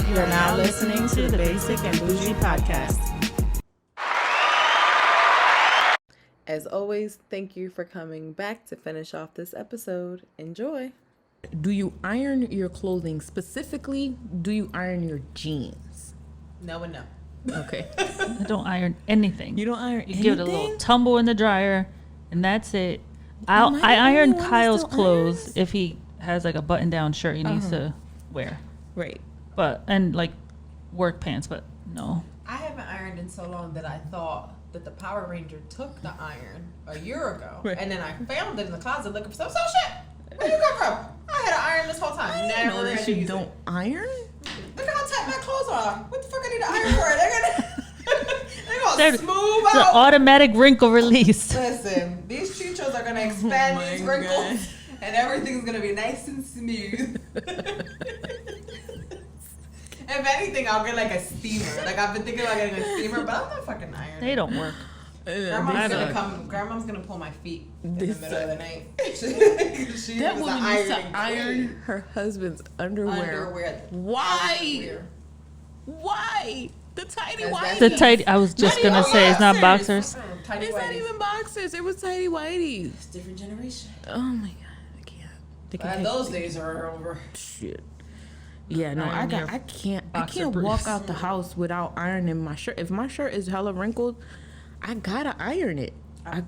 You are now listening to the Basic and Boujie podcast. As always, thank you for coming back to finish off this episode. Enjoy. Do you iron your clothing? Specifically, do you iron your jeans? No and no. Okay. I don't iron anything. You don't iron anything? Give it a little tumble in the dryer, and that's it. I iron Kyle's clothes if he has like a button-down shirt he needs to wear. Right. And like work pants, but no. I haven't ironed in so long that I thought that the Power Ranger took the iron a year ago. Right. And then I found it in the closet looking for some shit. Where you come from? I had to iron this whole time. Never know that you don't iron? Look at how tight my clothes are. What the fuck I need to iron for? They're gonna smooth out. It's an automatic wrinkle release. Listen, these chuchos are gonna expand these wrinkles, and everything's gonna be nice and smooth. If anything, I'll get like a steamer. Like I've been thinking about getting a steamer, but I'm not fucking ironing. They don't work. Grandma's gonna pull my feet in the middle of the night. That woman needs to iron her husband's underwear. Why? Why? The tidy whities. I was just gonna say it's not boxers. It's not even boxers. It was tidy whities. It's a different generation. Oh my god, I can't. Those days are over. Shit. Yeah, no, I can't walk out the house without ironing my shirt. If my shirt is hella wrinkled, I gotta iron it. I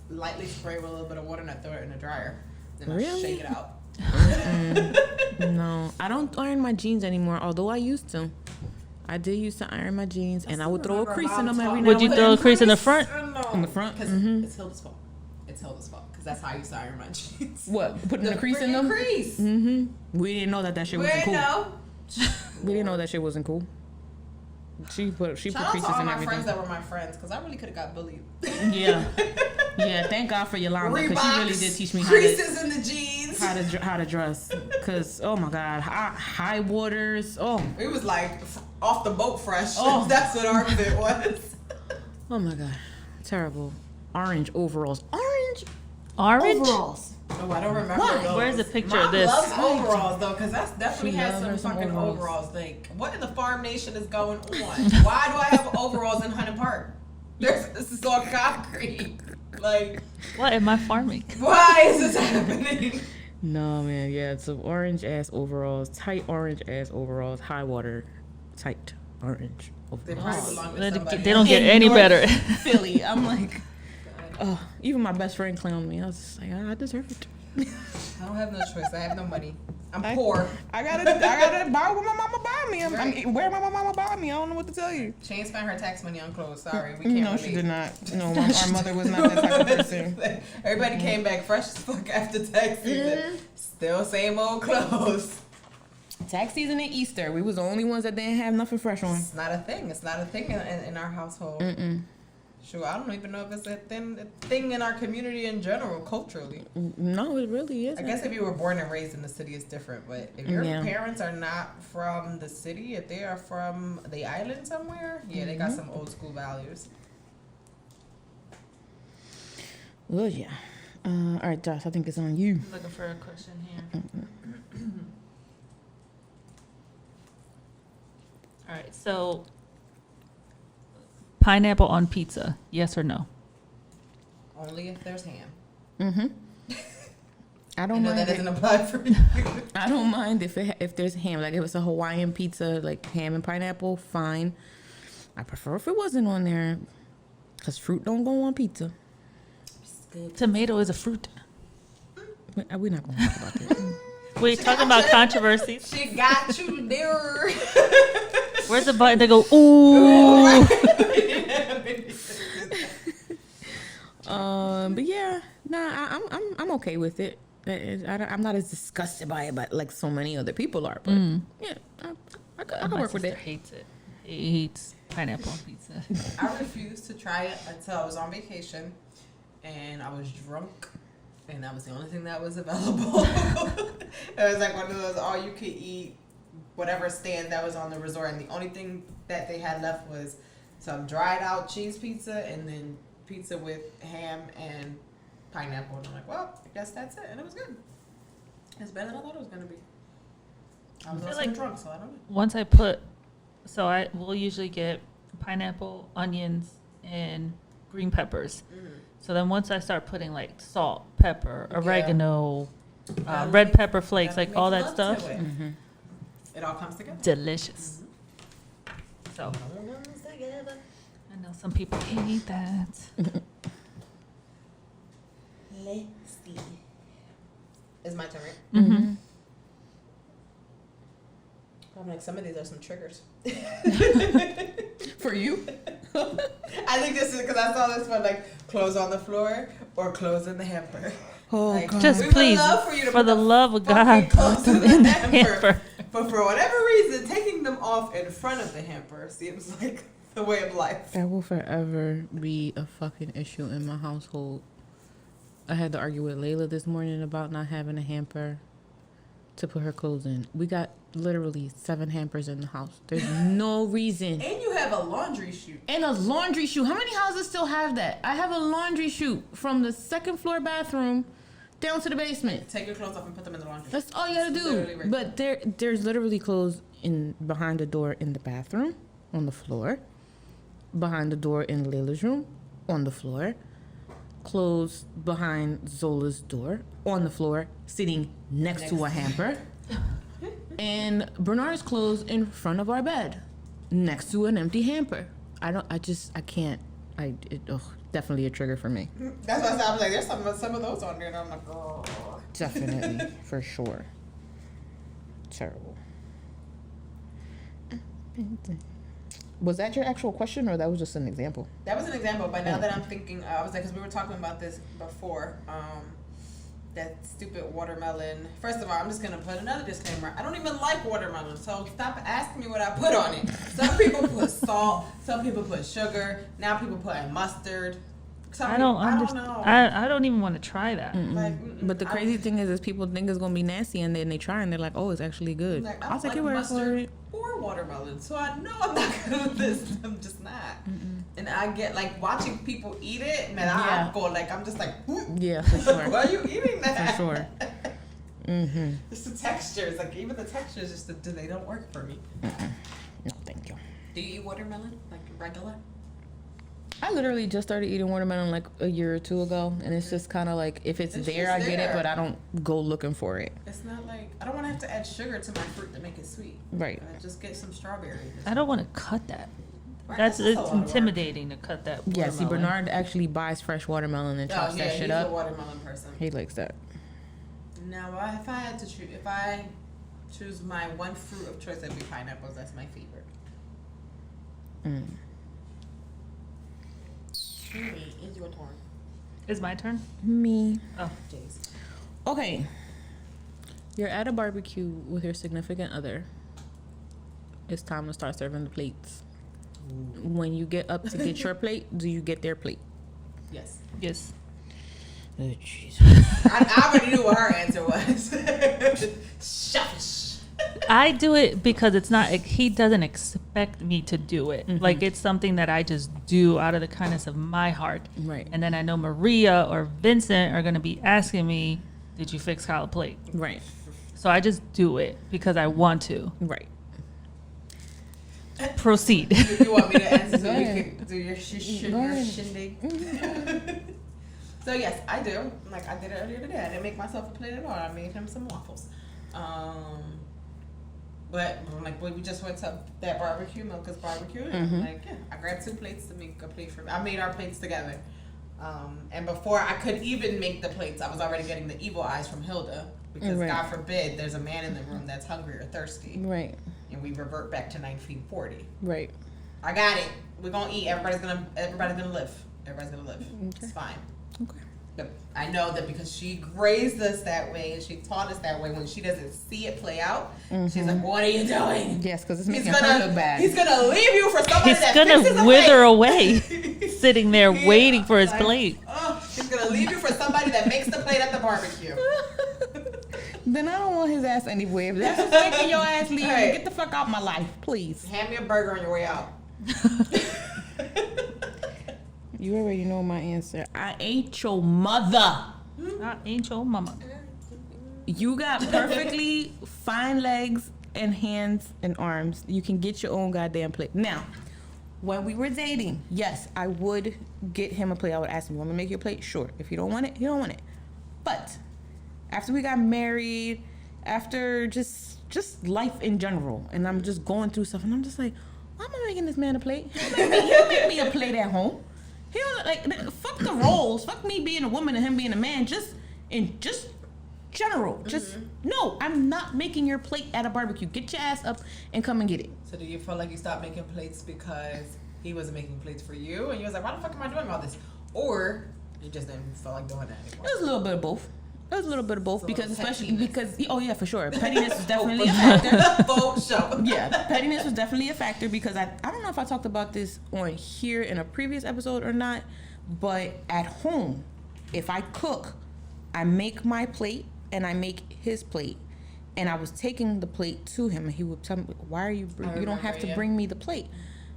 lightly spray with a little bit of water and I throw it in the dryer. Then I shake it out. No, I don't iron my jeans anymore, although I used to. I did used to iron my jeans, and I would throw a crease in them every now and then. Would you throw a crease in the front? In the front? Because it's Hilda's fault. It's Hilda's fault. Because that's how I used to iron my jeans. What? Putting a crease in them? Crease. Mm-hmm. We didn't know that shit wasn't cool. We didn't know that shit wasn't cool. She put creases in everything. Shout out to all my friends that were my friends, because I really could have got bullied. Yeah. Yeah, thank God for Yolanda, because she really did teach me creases in the jeans. How to dress. Because, oh my God, high waters. Oh. It was like off the boat fresh. Oh. That's what our fit was. Oh my God. Terrible. Orange overalls. Orange overalls? Oh, I don't remember those. Where's the picture Mom of this? loves overalls though, because that's definitely has some fucking overalls. Like, what in the farm nation is going on? Why do I have overalls in Hunter Park? This is all concrete. Like, what am I farming? Why is this happening? No, man. Yeah, it's orange ass overalls, tight orange ass overalls, high water, tight orange overalls. They don't get any better. Philly. I'm like. Oh, even my best friend clowned me. I was just like, I deserve it. I don't have no choice. I have no money. I'm poor. I gotta buy what my mama buy me. I'm where my mama buy me. I don't know what to tell you. She ain't spent her tax money on clothes. Sorry, we can't. No, she did not. No, our mother was not that type of person. Everybody came back fresh as fuck after tax season. Still same old clothes. Tax season and Easter, we was the only ones that didn't have nothing fresh on. It's not a thing. It's not a thing in our household. Sure, I don't even know if it's a thing in our community in general, culturally. No, it really isn't. I guess if you were born and raised in the city, it's different. But if your parents are not from the city, if they are from the island somewhere, they got some old school values. Well, yeah. All right, Josh, I think it's on you. I'm looking for a question here. All right, so pineapple on pizza, yes or no? Only if there's ham. I don't mind. That doesn't apply for you. I don't mind if there's ham. Like if it's a Hawaiian pizza, like ham and pineapple, fine. I prefer if it wasn't on there, because fruit don't go on pizza. Tomato is a fruit. We're not going to talk about that. We're talking about controversies. She got you there. Where's the button? They go, ooh. But yeah, I'm okay with it. I'm not as disgusted by it, but like so many other people are. But yeah, I can work with it. Hates it. He hates pineapple on pizza. I refused to try it until I was on vacation, and I was drunk, and that was the only thing that was available. It was like one of those all-you-can-eat whatever stand that was on the resort, and the only thing that they had left was some dried out cheese pizza and then pizza with ham and pineapple. And I'm like, well, I guess that's it. And it was good. It's better than I thought it was going to be. I feel like drunk, so I don't know. Once we'll usually get pineapple, onions, and green peppers. Mm-hmm. So then once I start putting like salt, pepper, oregano, red pepper flakes, like all that stuff, it all comes together. Delicious. Mm-hmm. So I know some people hate that. Let's see. It's my turn, right? Mm-hmm. I'm like, some of these are some triggers. For you? I think this is because I saw this one, like, clothes on the floor or clothes in the hamper. Oh, like, God. Just please, for the love of God, put them in the hamper. But for whatever reason, taking them off in front of the hamper seems like the way of life. That will forever be a fucking issue in my household. I had to argue with Layla this morning about not having a hamper to put her clothes in. We got literally 7 hampers in the house. There's no reason. And you have a laundry chute. And a laundry chute. How many houses still have that? I have a laundry chute from the 2nd floor bathroom down to the basement. Take your clothes off and put them in the laundry. That's all you gotta do. Right. But there's literally clothes behind the door in the bathroom, on the floor, behind the door in Layla's room, on the floor, clothes behind Zola's door, on the floor, sitting next to a hamper, and Bernard's clothes in front of our bed, next to an empty hamper. I can't. Definitely a trigger for me. That's why I was like, there's some of those on there, and I'm like, oh. Definitely, for sure. Terrible. Was that your actual question, or that was just an example? That was an example, but now that I'm thinking, I was like, because we were talking about this before, that stupid watermelon. First of all, I'm just going to put another disclaimer. I don't even like watermelon, so stop asking me what I put on it. Some people put salt, some people put sugar, now people put mustard. I don't understand. I don't even want to try that. But the crazy thing is people think it's going to be nasty, and then they try, and they're like, oh, it's actually good. Like, I'll take your word for it. Or watermelon, so I know I'm not good with this. I'm just not. And I get like watching people eat it, man. I go like, I'm just like, yeah, for sure. Why are you eating that? For sure. Just the textures, like even the textures, they don't work for me. No, thank you. Do you eat watermelon like regular? I literally just started eating watermelon like a year or 2 ago, and it's just kind of like, if it's there, I get it, but I don't go looking for it. It's not like, I don't want to have to add sugar to my fruit to make it sweet. Right. I just get some strawberries. I don't want to cut that. Right. It's intimidating to cut that watermelon. Yeah, see, Bernard actually buys fresh watermelon and chops that shit up. He's a watermelon person. He likes that. Now, if I had to choose, if I choose my one fruit of choice, that'd be pineapples. That's my favorite. It's your turn. Is my turn? Me. Oh, jeez. Okay. You're at a barbecue with your significant other. It's time to start serving the plates. When you get up to get your plate, do you get their plate? Yes. Yes. Oh, jeez. I already knew what her answer was. Selfish. I do it because it's not, he doesn't expect me to do it. Like, it's something that I just do out of the kindness of my heart. Right. And then I know Maria or Vincent are going to be asking me, did you fix Kyle's plate? Right. So I just do it because I want to. Right. Proceed. You want me to answer so you can do your shindig? So yes, I do. Like I did it earlier today. I didn't make myself a plate at all. I made him some waffles. But like when we just went to that barbecue, Milka's barbecue, and like I grabbed 2 plates to make a plate for me. I made our plates together. And before I could even make the plates, I was already getting the evil eyes from Hilda because God forbid there's a man in the room that's hungry or thirsty. Right. And we revert back to 1940. Right. I got it. We're gonna eat. Everybody's gonna live. Everybody's gonna live. Okay. It's fine. Okay. But I know that because she raised us that way and she taught us that way, when she doesn't see it play out, she's like, "What are you doing?" Yes, because it's making her look bad. He's gonna leave you for somebody that fixes He's gonna wither away, sitting there waiting for his plate. Oh, he's gonna leave you for somebody that makes the plate at the barbecue. Then I don't want his ass anyway. If that's what's making your ass leave, get the fuck out my life, please. Hand me a burger on your way out. You already know my answer. I ain't your mother. I ain't your mama. You got perfectly fine legs and hands and arms. You can get your own goddamn plate. Now, when we were dating, yes, I would get him a plate. I would ask him, "Want me to make you a plate?" Sure. If you don't want it, you don't want it. But after we got married, after just life in general, and I'm just going through stuff, and I'm just like, why am I making this man a plate? He'll make me a plate at home. He'll like fuck the roles, fuck me being a woman and him being a man. Just general. Just no, I'm not making your plate at a barbecue. Get your ass up and come and get it. So do you feel like you stopped making plates because he wasn't making plates for you, and you was like, why the fuck am I doing all this? Or you just didn't feel like doing that anymore? It was a little bit of both. It was a little bit of both because especially because oh yeah, for sure, pettiness was definitely a factor. Yeah, pettiness was definitely a factor because I don't know if I talked about this on here in a previous episode or not, but at home, if I cook, I make my plate and I make his plate, and I was taking the plate to him, and he would tell me, "Why are you? You don't have to bring me the plate,"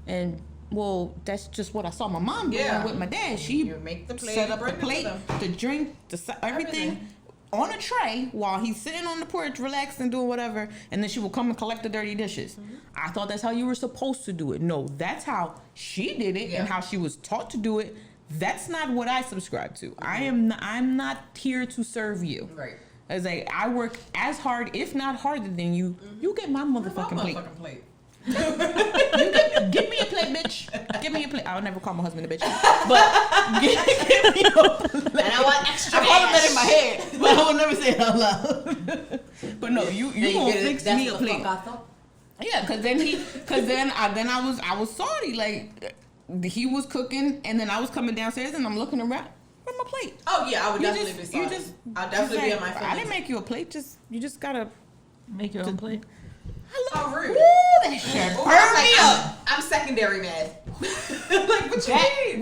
and. Well, that's just what I saw my mom doing with my dad. She make the plate, set up the plate, the drink, everything on a tray while he's sitting on the porch, relaxing, doing whatever, and then she will come and collect the dirty dishes. I thought that's how you were supposed to do it. No, that's how she did it and how she was taught to do it. That's not what I subscribe to. I'm not here to serve you. Right. As I work as hard, if not harder than you. You get my motherfucking plate. Give me a plate, bitch. Give me a plate. I'll never call my husband a bitch, but give me a plate. And I want extra. I call him that in my head, but I will never say it out loud. But no, you gonna fix me a plate. Yeah, cause then I was sorry. Like he was cooking, and then I was coming downstairs, and I'm looking around. Where's my plate? Oh yeah, I would definitely be sorry. I'll definitely be on my phone. I didn't make you a plate. You just gotta make your own plate. How rude. Ooh, that shit burned me up. I'm secondary mad. Like, what you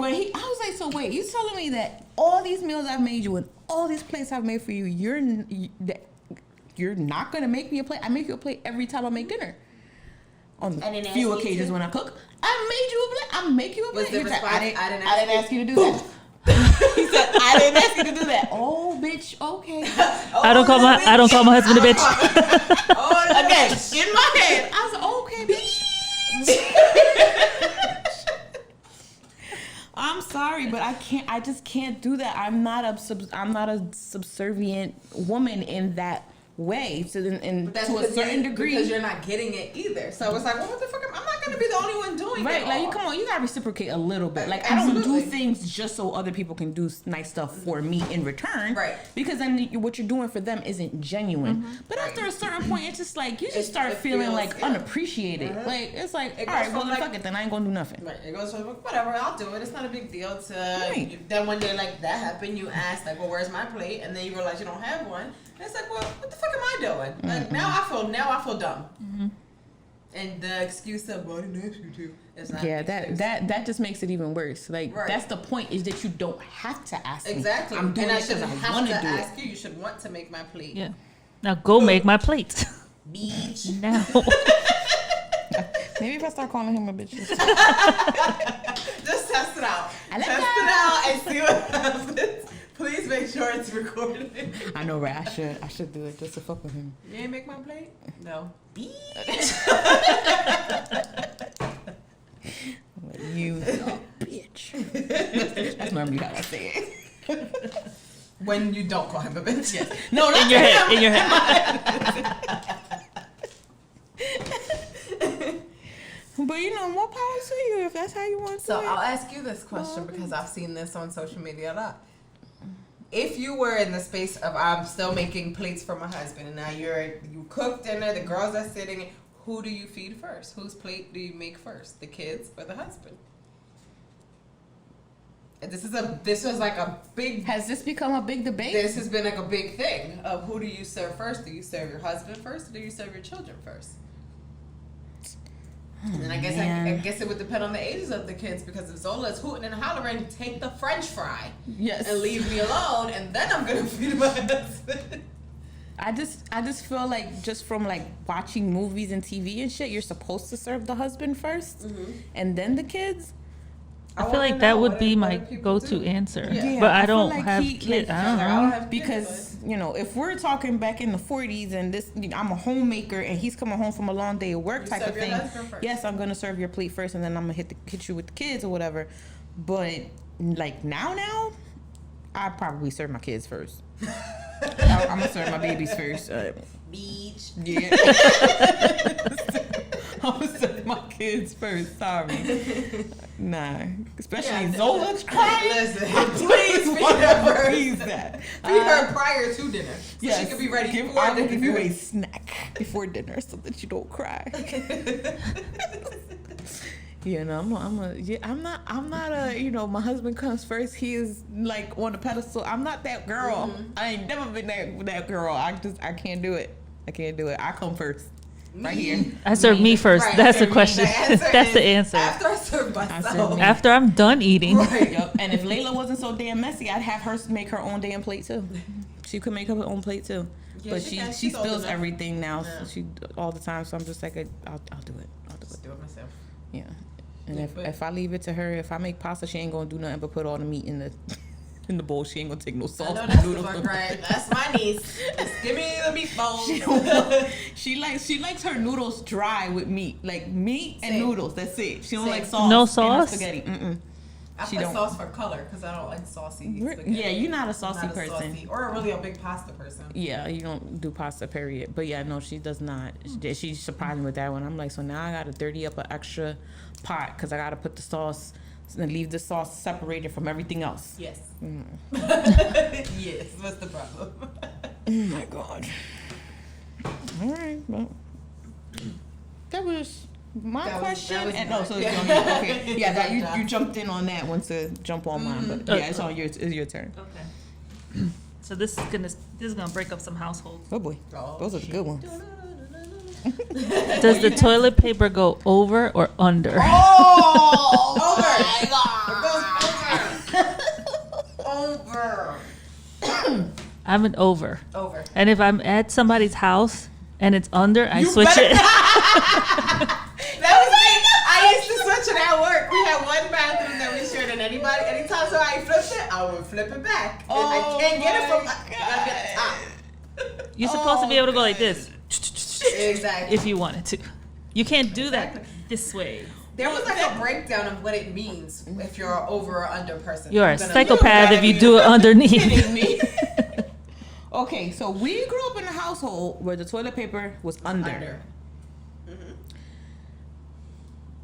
mean? I was like, so wait, you telling me that all these meals I've made you and all these plates I've made for you, you're not going to make me a plate? I make you a plate every time I make dinner. On a few occasions when I cook. I made you a plate. I make you a plate. I didn't ask you to do that. He said, I didn't ask you to do that. Oh, bitch, okay. I don't call my husband a bitch. Again, in my head, I was like, okay, bitch. I'm sorry, but I just can't do that. I'm not a subservient woman in that way to a certain degree. Because you're not getting it either. So it's like, well, what the fuck? I'm not gonna be the only one doing it. Right, like come on, you gotta reciprocate a little bit. Like I don't do things just so other people can do nice stuff for me in return. Right. Because then what you're doing for them isn't genuine. But after a certain point, it's just like you just start feeling like unappreciated. Like it's like, all right, well then fuck it, then I ain't gonna do nothing. Right. It goes from whatever, I'll do it. It's not a big deal. Then one day like that happened, you ask like, well, where's my plate? And then you realize you don't have one. And it's like, well, what the fuck am I doing? Like now I feel dumb. And the excuse of, well, I didn't ask you to. It's not that just makes it even worse. Like that's the point, is that you don't have to ask me. Exactly. I'm doing and it because I want to do it. Ask you. You should want to make my plate. Yeah. Now go make my plates. Bitch. Now. Maybe if I start calling him a bitch. Just test it out. Test it out and see what happens. Please make sure it's recorded. I know, right? I should do it just to fuck with him. You ain't make my plate? No. You bitch. That's normally how I say it. When you don't call him a bitch. Yes. No, not in your head. But more power to you if that's how you want to. So I'll ask you this question because I've seen this on social media a lot. If you were in the space of I'm still making plates for my husband, and now you cook dinner, the girls are sitting, who do you feed first? Whose plate do you make first? The kids or the husband? And this was like a big. Has this become a big debate? This has been like a big thing of who do you serve first? Do you serve your husband first, or do you serve your children first? And I guess it would depend on the ages of the kids, because if Zola's hooting and hollering, take the French fry, and leave me alone, and then I'm gonna feed my husband. I just feel like just from like watching movies and TV and shit, you're supposed to serve the husband first, and then the kids. I feel like that would be my go-to answer, but I don't have kids. I don't know because if we're talking back in the 40s and this, I'm a homemaker and he's coming home from a long day of work type of thing. Yes, I'm gonna serve your plate first, and then I'm gonna hit you with the kids or whatever. But like now, I probably serve my kids first. I'm gonna serve my babies first. Beach. Yeah. I'm gonna serve my kids first. Sorry. Nah. Especially Zola's crying. Listen, please feed her first. That. Feed her prior to dinner. So yes, she can be ready for I will dinner. give you a snack before dinner so that you don't cry. I'm not a, my husband comes first. He is like on the pedestal. I'm not that girl. Mm-hmm. I ain't never been that girl. I can't do it. I come first. Right here. I serve me first. Right. That's the question. That's the answer. After I serve myself. After I'm done eating. Right. Yep. And if Layla wasn't so damn messy, I'd have her make her own damn plate too. She could make her own plate too. Yeah, but she spills everything now. Yeah. So she all the time. So I'm just like, I'll do it. Just do it myself. Yeah. And if I leave it to her, if I make pasta, she ain't gonna do nothing but put all the meat in the bowl. She ain't gonna take no sauce. I know that's the fuck right. That's my niece. Just give me the meatballs. She likes her noodles dry with meat, like meat and noodles. That's it. She don't like sauce. No sauce. And spaghetti. Mm-mm. I put sauce for color because I don't like saucy spaghetti. Yeah, you're not a saucy person. Or really a big pasta person. Yeah, you don't do pasta, period. But yeah, no, she does not. She surprised me with that one. I'm like, so now I got to dirty up an extra pot because I got to put the sauce and leave the sauce separated from everything else. Yes. Yes. What's the problem? Oh my God. All right. Well, that was my question. Okay. Yeah, that you jumped in on that one to jump on mine, but yeah, it's your turn. Okay. So this is gonna break up some households. Oh boy, those are the good ones. Does the toilet paper go over or under? Oh, over. I'm an over. Over. And if I'm at somebody's house and it's under, I switch it. That was me. I used to switch it at work. We had one bathroom that we shared, and anytime somebody flipped it, I would flip it back. And I can't get it from. I gotta get the top. You're supposed to be able to go like this. Exactly. If you wanted to. You can't do that this way. There was like a breakdown of what it means if you're an over or under person. You're a psychopath if you do it underneath. Okay, so we grew up in a household where the toilet paper was under. Mm-hmm.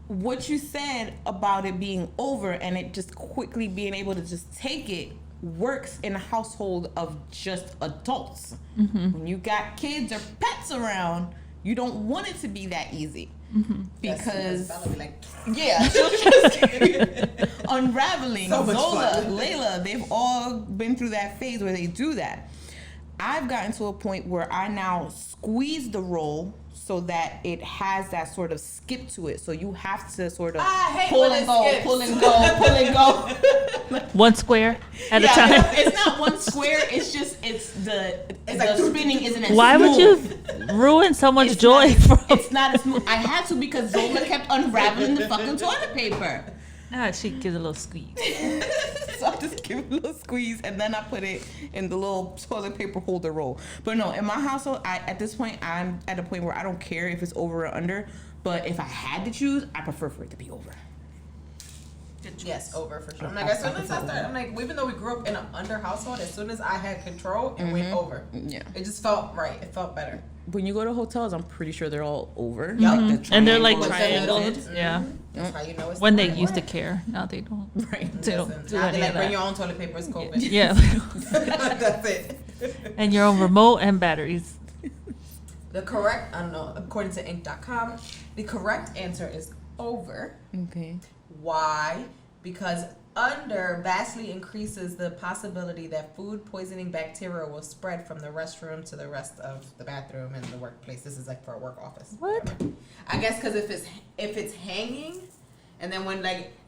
What you said about it being over and it just quickly being able to just take it works in a household of just adults. Mm-hmm. When you got kids or pets around, you don't want it to be that easy. Mm-hmm. Because she'll just unraveling. So Zola, Layla, they've all been through that phase where they do that. I've gotten to a point where I now squeeze the roll so that it has that sort of skip to it. So you have to sort of pull and go. One square at a time. It's not one square. It's just the spinning isn't as smooth. Why would you ruin so much joy? It's not as smooth. I had to because Zola kept unraveling the fucking toilet paper. Nah, she gives a little squeeze. So I just give it a little squeeze and then I put it in the little toilet paper holder roll. But no, in my household, at this point, I'm at a point where I don't care if it's over or under. But if I had to choose, I prefer for it to be over. Yes, over for sure. I'm like, as soon as I started, I'm like, even though we grew up in an under household, as soon as I had control, it went over. Yeah. It just felt right. It felt better. When you go to hotels, I'm pretty sure they're all over. Yep. Like and they're like triangles. Mm-hmm. Yeah. That's how you know it's when they used to care. Now they don't. Right. They don't do now any they of bring your own toilet paper. It's COVID. Yeah. That's it. And your own remote and batteries. According to Inc.com, the correct answer is over. Okay. Why? Because under vastly increases the possibility that food poisoning bacteria will spread from the restroom to the rest of the bathroom and the workplace. This is like for a work office. What? Whatever. I guess because if it's hanging, and then when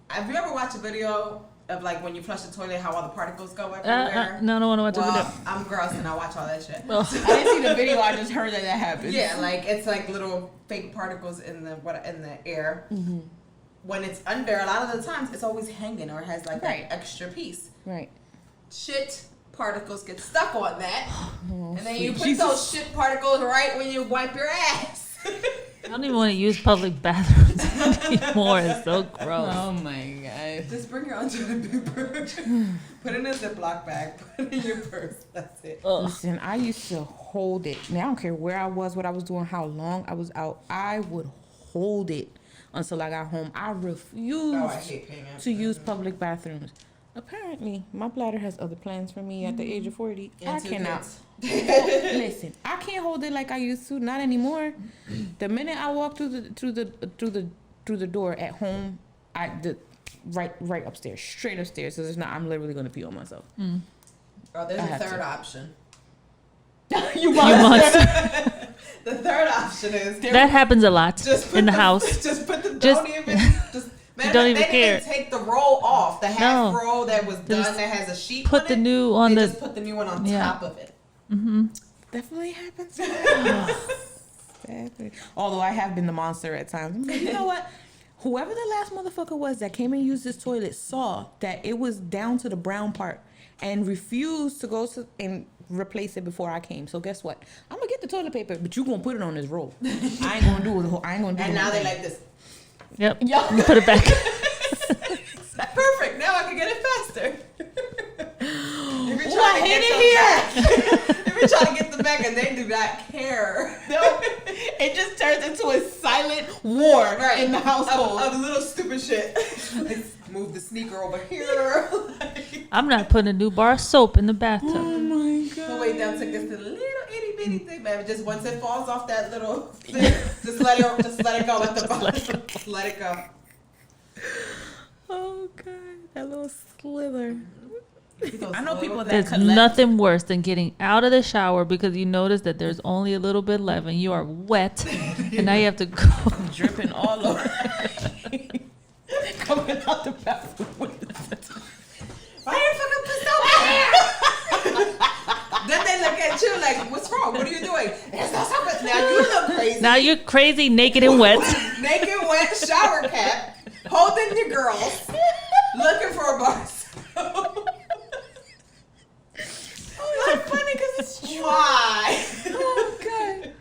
have you ever watched a video of like when you flush the toilet, how all the particles go everywhere? No, I don't want to watch a video. I'm gross and I watch all that shit. Well, I didn't see the video. I just heard that happens. Yeah, like it's like little fake particles in the air. Mm-hmm. When it's under, a lot of the times it's always hanging or it has like that extra piece. Right. Shit particles get stuck on that. And then you put those shit particles right when you wipe your ass. I don't even want to use public bathrooms anymore. It's so gross. Oh my god. Just bring your toilet paper. Put it in a Ziploc bag. Put it in your purse. That's it. Listen, I used to hold it. Now I don't care where I was, what I was doing, how long I was out. I would hold it until I got home. I refused to use public bathrooms. Apparently, my bladder has other plans for me at the age of 40. I cannot. Listen, I can't hold it like I used to. Not anymore. The minute I walk through the door at home, right upstairs, straight upstairs. So it's not. I'm literally gonna pee on myself. Oh, there's a third option. You must. The third option is that happens a lot in the house. Just put the don't even. You don't even care. They take the roll off, the half roll that was done that has a sheet. Put the new on just put the new one on top of it. Mm-hmm. Definitely happens. Although I have been the monster at times. I'm like, you know what? Whoever the last motherfucker was that came and used this toilet saw that it was down to the brown part and refused to go to and replace it before I came. So guess what? I'm gonna get the toilet paper, but you gonna put it on this roll. I ain't gonna do it. I ain't gonna do it. And now they like this. Yep. You put it back. Perfect. Now I can get it faster. I hate it here. If you're trying to get them back and they do not care. No, it just turns into a silent war in the household of little stupid shit. Like, move the sneaker over here. I'm not putting a new bar of soap in the bathtub. Oh my god. But wait, they'll take this to the little itty bitty thing, baby. Just once it falls off that little thing, just let it go at the bottom. Just let it go. Oh god, that little slither. I know people that there's nothing worse than getting out of the shower because you notice that there's only a little bit left and you are wet and now you have to go dripping all over. Coming out the bathroom with why you fucking pissed off? Then they look at you like, what's wrong? What are you doing? There's no something. Now you look crazy. Now you're crazy, naked and wet. Naked, wet, shower cap, holding your girls, looking for a bar. It's funny because it's true. Why? Oh god.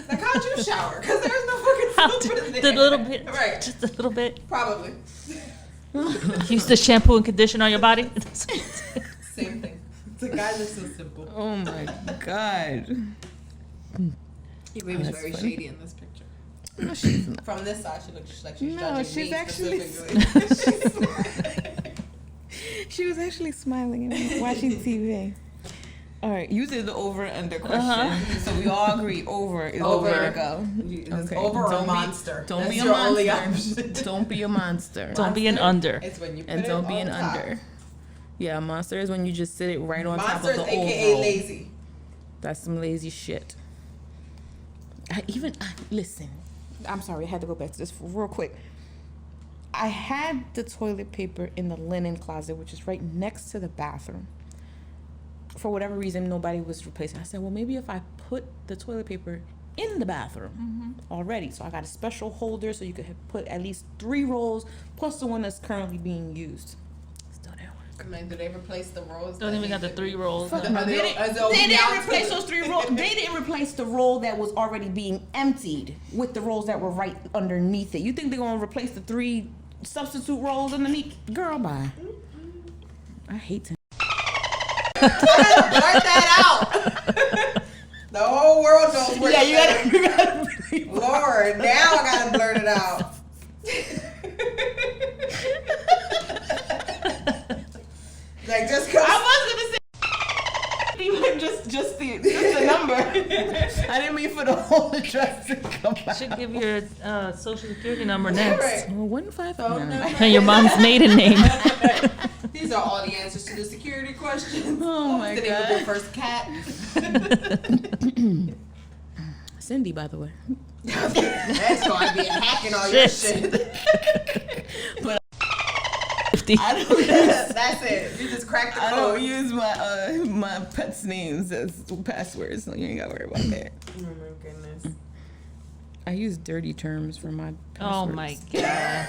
Like how'd you shower? Because there's no fucking soap in there. A little bit, right? Just a little bit. Probably. Use the shampoo and conditioner on your body. Same thing. The guy looks so simple. Oh my god. Your baby's very funny. Shady in this picture. No, she's not. From this side, she looks like she's judging she's me actually. She was actually smiling and watching TV. All right, you did the over and under question, so we all agree over is over to go. Okay. Over or monster. Don't be a monster. Don't be a monster. Don't be an under. It's when you put and don't be an top. under. Yeah, monster is when you just sit it right on top of the Monster is A.K.A. overall. lazy. That's some lazy shit. Listen, I'm sorry, I had to go back to this real quick. I had the toilet paper in the linen closet, which is right next to the bathroom. For whatever reason, nobody was replacing. I said, well, maybe if I put the toilet paper in the bathroom already. So I got a special holder so you could put at least 3 rolls plus the one that's currently being used. Still didn't work. I mean, do they replace the rolls? Don't even have the 3 rolls. No. They didn't replace those 3 rolls. They didn't replace the roll that was already being emptied with the rolls that were right underneath it. You think they're going to replace the 3 substitute rolls underneath? Girl, bye. I hate to. I gotta blurt that out. The whole world knows where. Yeah, you gotta. Lord, now I gotta blurt it out. Like just cause. I was gonna say. Just the number. I didn't mean for the whole address to come out. Should give your social security number next. Right. Well, 159. And your mom's maiden name. These are all the answers to the security questions. Oh my god. The name of your first cat. Cindy, by the way. That's gonna be hacking all your shit. But I don't that's it. You just cracked the code. I don't use my pets' names as passwords, so you ain't gotta worry about that. Oh my goodness. I use dirty terms for my passwords. Oh my god.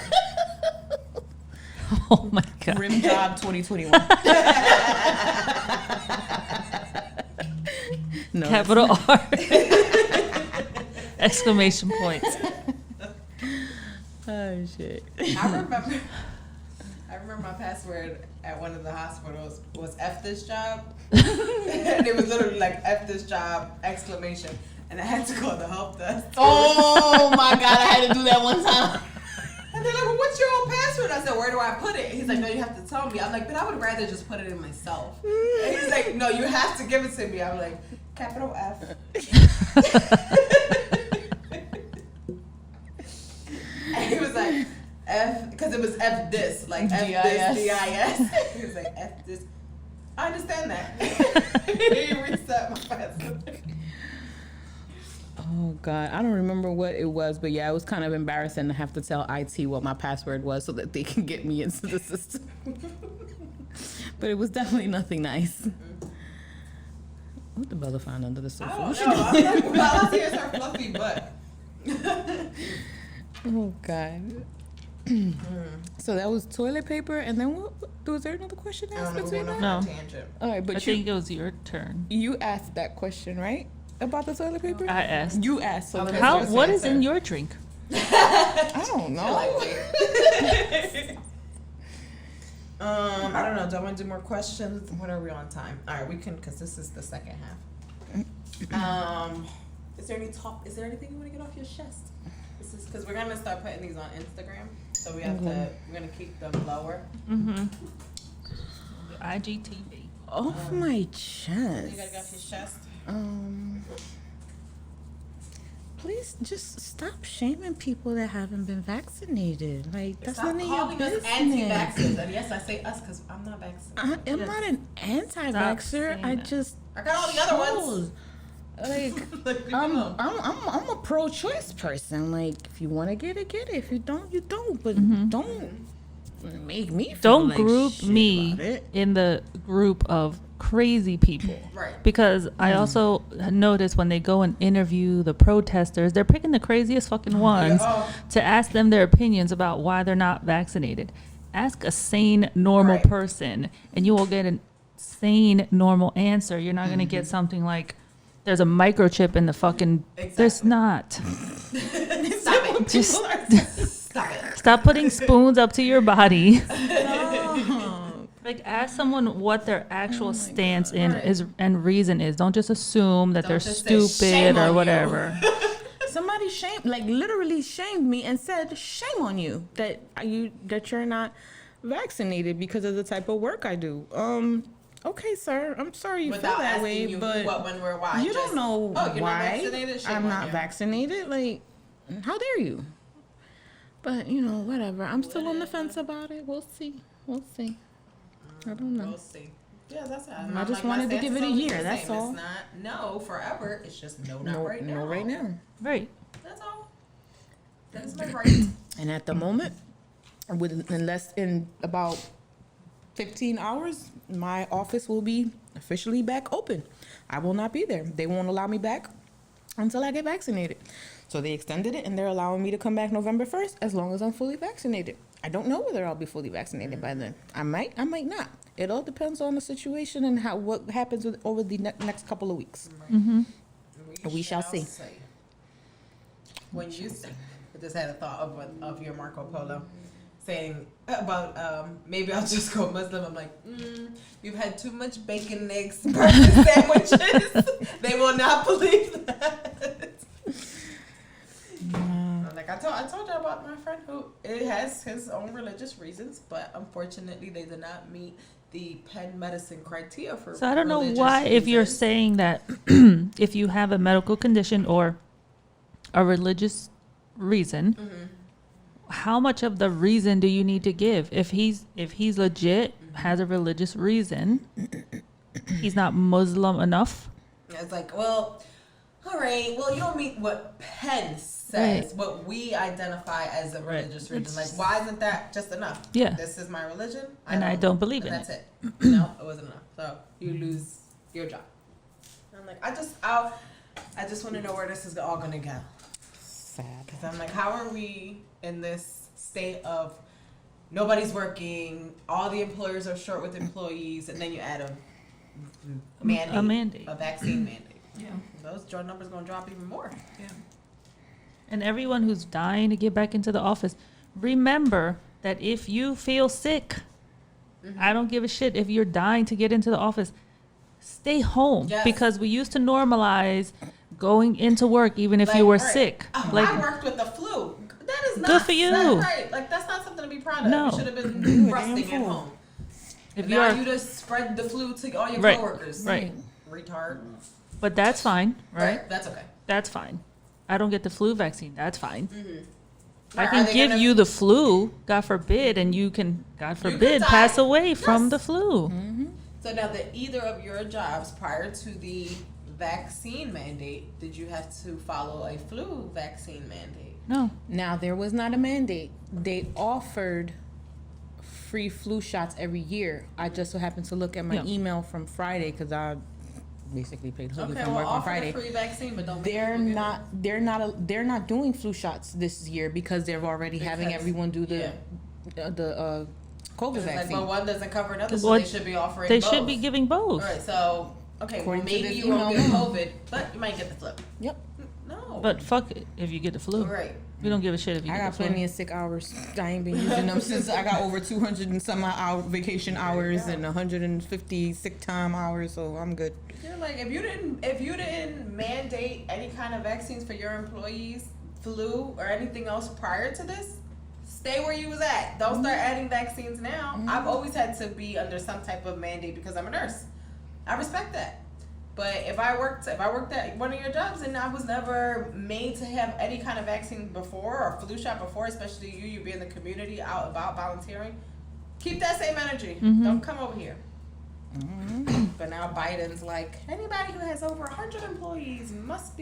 Oh my God. Rim job 2021. No, capital R. Exclamation points. Oh shit. I remember my password at one of the hospitals was F this job. And it was literally like F this job, exclamation. And I had to call the help desk. Oh my God, I had to do that one time. And they're like, well, what's your old password? I said, where do I put it? He's like, no, you have to tell me. I'm like, but I would rather just put it in myself. And he's like, no, you have to give it to me. I'm like, capital F. And he was like, F, because it was F this, like F this, D-I-S. He was like, F this. I understand that. He reset my password. Oh God, I don't remember what it was, but yeah, it was kind of embarrassing to have to tell IT what my password was so that they can get me into the system. But it was definitely nothing nice. What the Bella found under the sofa? I don't know. I'm like, well, I see it's her fluffy butt. Oh God. So that was toilet paper, and then what? Was there another question asked between that? No. Tangent. All right, but I think it was your turn. you asked that question, right? About the toilet paper? I asked. You asked. So Okay. then How? That's What your is in your drink? I don't know. I don't know. Do I want to do more questions? What are we on time? All right, we can, because this is the second half. Is there anything you want to get off your chest? This is because we're gonna start putting these on Instagram, so we have to. We're gonna keep them lower. Mm-hmm. IGTV. Off my chest. You gotta get off your chest. Please just stop shaming people that haven't been vaccinated. Like, that's Stop none of your calling us business. anti-vaxxers. And yes, I say us because I'm not vaccinated. I'm not an anti-vaxxer. saying I that. just I got all the other ones. Like, Like, leave me I'm alone. a pro-choice person. Like, if you want to get it, get it. If you don't, you don't. But don't make me feel Don't like group shit me about it. in the group of crazy people. Right. Because I also notice when they go and interview the protesters, they're picking the craziest fucking ones to ask them their opinions about why they're not vaccinated. Ask a sane, normal Right. person, and you will get a sane, normal answer. You're not going to get something like, there's a microchip in the fucking... There's Exactly. not. Stop it. Just Stop it. stop putting spoons up to your body. Stop. Like, ask someone what their actual stance in Right. is and reason is. Don't just assume that Don't they're just say, "Shame stupid on or you." whatever. Somebody literally shamed me and said, "Shame on you that you're not vaccinated because of the type of work I do." Okay, sir. I'm sorry you Without feel that asking way, you but what, when, where, why. you Just, don't know oh, you're not why vaccinated? Shame I'm on not you. vaccinated. Like, how dare you? But whatever. I'm still on the fence about it. We'll see. We'll see. I don't know. We'll see. Yeah, that's it. I just wanted to give it a year, that's all. It's not no forever. It's just no, not right now. No, right now. Right. That's all. That's my right. And at the moment, in about 15 hours, my office will be officially back open. I will not be there. They won't allow me back until I get vaccinated. So they extended it, and they're allowing me to come back November 1st as long as I'm fully vaccinated. I don't know whether I'll be fully vaccinated by then. I might not. It all depends on the situation and what happens over the next couple of weeks. Mm-hmm. We shall see. When you say, I just had a thought of your Marco Polo saying about maybe I'll just go Muslim. I'm like, you've had too much bacon, eggs, breakfast sandwiches. They will not believe that. Like I told you about my friend who it has his own religious reasons, but unfortunately they did not meet the Penn medicine criteria for. So I don't know religious why, if you're reasons. saying that if you have a medical condition or a religious reason, how much of the reason do you need to give? If he's legit, has a religious reason, he's not Muslim enough. It's like, well, all right, well, you don't meet what Penn says, Right. what we identify as a religious reason. It's- Like, why isn't that just enough? Yeah. This is my religion, And I don't believe in and that's it. it. No, it wasn't enough. So you lose your job. And I'm like, I just want to know where this is all going to go. Sad. Because I'm like, how are we in this state of nobody's working, all the employers are short with employees, and then you add a mandate. A vaccine mandate. Yeah. Those numbers going to drop even more. Yeah. And everyone who's dying to get back into the office, remember that if you feel sick, I don't give a shit if you're dying to get into the office, stay home. Yes. Because we used to normalize going into work even if you were sick. I worked with the flu. That is not good for you. That's right. Like, that's not something to be proud of. No. You should have been resting at home. If you just spread the flu to all your coworkers. Right. Retard. But that's fine, right? That's okay. That's fine. I don't get the flu vaccine. That's fine. I can give you the flu, God forbid, and you can, God forbid, pass away from the flu. So now, either of your jobs prior to the vaccine mandate, did you have to follow a flu vaccine mandate? No. Now, there was not a mandate. They offered free flu shots every year. I just so happened to look at my email from Friday because I basically paid hoodie from work on Friday. Free vaccine, but don't they're not doing flu shots this year because they're already having everyone do the COVID vaccine. Like, one doesn't cover another, so they should be offering both. They should be giving both. All right, so maybe you won't get COVID, but you might get the flu. Yep. No. But fuck it if you get the flu. Right. We don't give a shit if you get the flu. I got plenty of sick hours. I ain't been using them since I got over 200 and some hour vacation hours and 150 sick time hours, so I'm good. You're like, if you didn't mandate any kind of vaccines for your employees, flu or anything else prior to this, stay where you was at. Don't start adding vaccines now. I've always had to be under some type of mandate because I'm a nurse. I respect that. But if I worked at one of your jobs and I was never made to have any kind of vaccine before or flu shot before, especially you be in the community out about volunteering, keep that same energy. Don't come over here. But now Biden's like, anybody who has over 100 employees must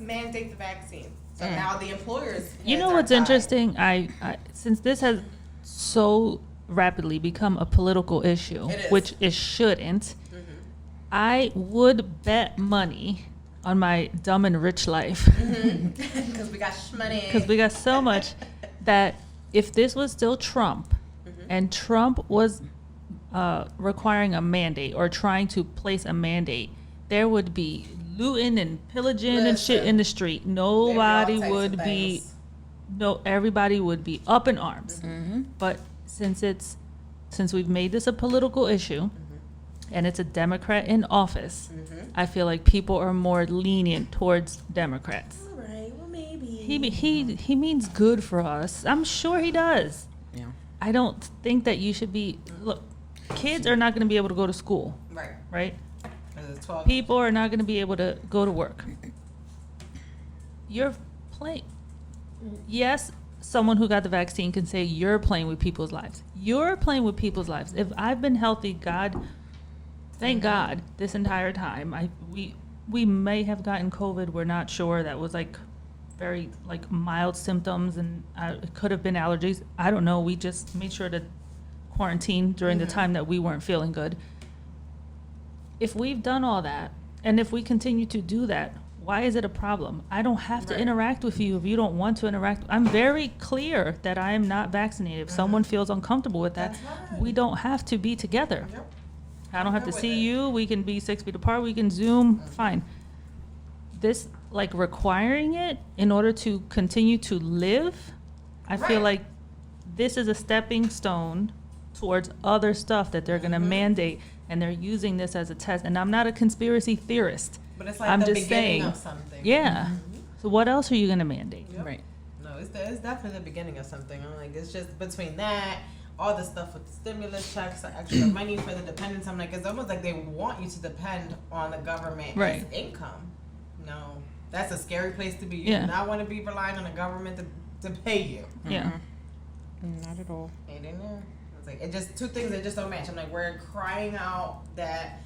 mandate the vaccine. So now the employers. You know what's interesting? I since this has so rapidly become a political issue, which it shouldn't. I would bet money on my dumb and rich life. Because we got money. Because we got so much that if this was still Trump and Trump was requiring a mandate or trying to place a mandate, there would be looting and pillaging and shit in the street. Everybody would be up in arms. But since we've made this a political issue, and it's a Democrat in office, I feel like people are more lenient towards Democrats. All right, well maybe. He means good for us. I'm sure he does. Yeah. I don't think that you should be. Look, kids are not going to be able to go to school. Right. People are not going to be able to go to work. You're playing. Yes, someone who got the vaccine can say you're playing with people's lives. You're playing with people's lives. If I've been healthy, thank God, this entire time, we may have gotten COVID. We're not sure. That was like very like mild symptoms, and it could have been allergies. I don't know. We just made sure to quarantine during the time that we weren't feeling good. If we've done all that, and if we continue to do that, why is it a problem? I don't have to interact with you if you don't want to interact. I'm very clear that I am not vaccinated. If someone feels uncomfortable with that, we don't have to be together. I don't have to see you. We can be 6 feet apart. We can Zoom. Fine. This, like, requiring it in order to continue to live, I feel like this is a stepping stone towards other stuff that they're going to mandate, and they're using this as a test. And I'm not a conspiracy theorist. But it's like the beginning of something. Yeah. So what else are you going to mandate? Right. No, it's definitely the beginning of something. I'm like, it's just between that, all the stuff with the stimulus checks, extra money for the dependents. I'm like, it's almost like they want you to depend on the government as income. No, that's a scary place to be. You do not want to be relying on the government to pay you. Yeah. Not at all. Ain't in there. It's like, it just, two things that just don't match. I'm like, we're crying out that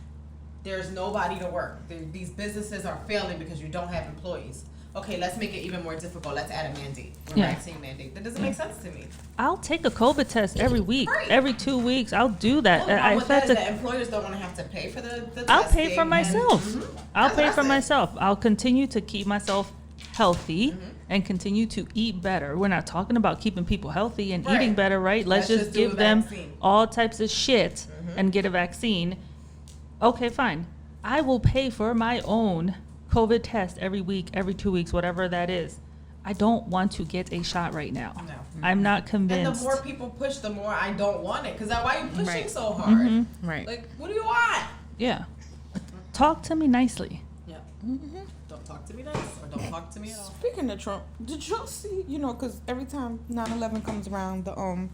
there's nobody to work. These businesses are failing because you don't have employees. Okay, let's make it even more difficult. Let's add a mandate, vaccine mandate. That doesn't make sense to me. I'll take a COVID test every week, every 2 weeks. I'll do that. The employers don't want to have to pay for the I'll pay for myself. I'll pay for myself. I'll continue to keep myself healthy and continue to eat better. We're not talking about keeping people healthy and eating better, right? Let's just give them all types of shit and get a vaccine. Okay, fine. I will pay for my own COVID test every week, every 2 weeks, whatever that is. I don't want to get a shot right now. No. I'm not convinced. And the more people push, the more I don't want it. Because why are you pushing so hard? Right. Like, what do you want? Yeah. Talk to me nicely. Yeah. Don't talk to me nice or don't talk to me at all. Speaking of Trump, did y'all see, because every time 9/11 comes around, a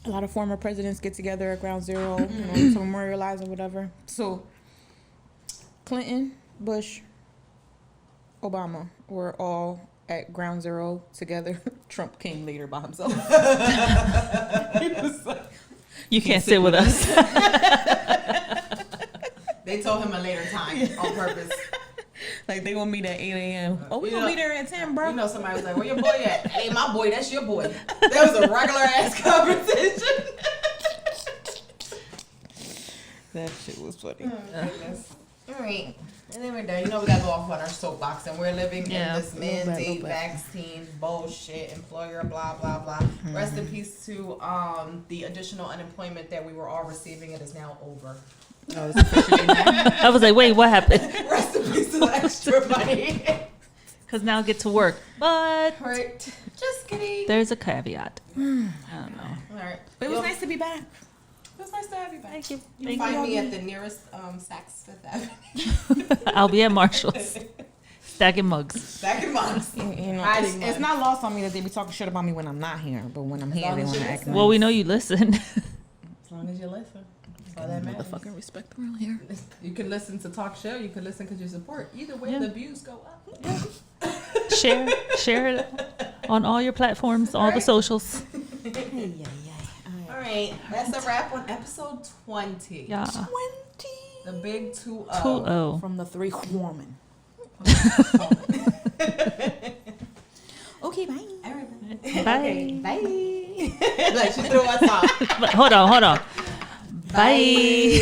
lot of former presidents get together at Ground Zero, to memorialize or whatever. So Clinton, Bush, Obama were all at Ground Zero together. Trump came later by himself. He was like, you can't sit with us. They told him a later time on purpose. Like, they gonna meet at 8 a.m. Oh, we gonna meet there at 10, bro. Somebody was like, where your boy at? Hey, my boy, that's your boy. That was a regular ass conversation. That shit was funny. Oh, goodness. All right. And then we're done. We gotta go off on our soapbox, and we're living in this mandate vaccine bullshit, employer, blah, blah, blah. Rest in peace to the additional unemployment that we were all receiving. It is now over. Oh, it's officially now? I was like, wait, what happened? Rest in peace to the extra money. Because now I get to work. But right. Just kidding. There's a caveat. I don't know. All right. But it was nice to be back. It was nice to have you back. Thank you. You can find me at the nearest Saks Fifth Avenue. I'll be at Marshall's. Stacking mugs. Stacking mugs. It's not lost on me that they be talking shit about me when I'm not here. But when I'm here, they want to act nice. Well, we know you listen. As long as you listen. That's all that matters. Motherfucking respect around here. You can listen to talk show. You can listen because you support. Either way, the views go up. Share it on all your platforms, all the socials. All right, that's a wrap on episode 20. Yeah. 20. The big 2-0. 2-0. From the 3 woman. Okay, bye. Bye. Okay, bye. Like she threw us off. Hold on. Bye.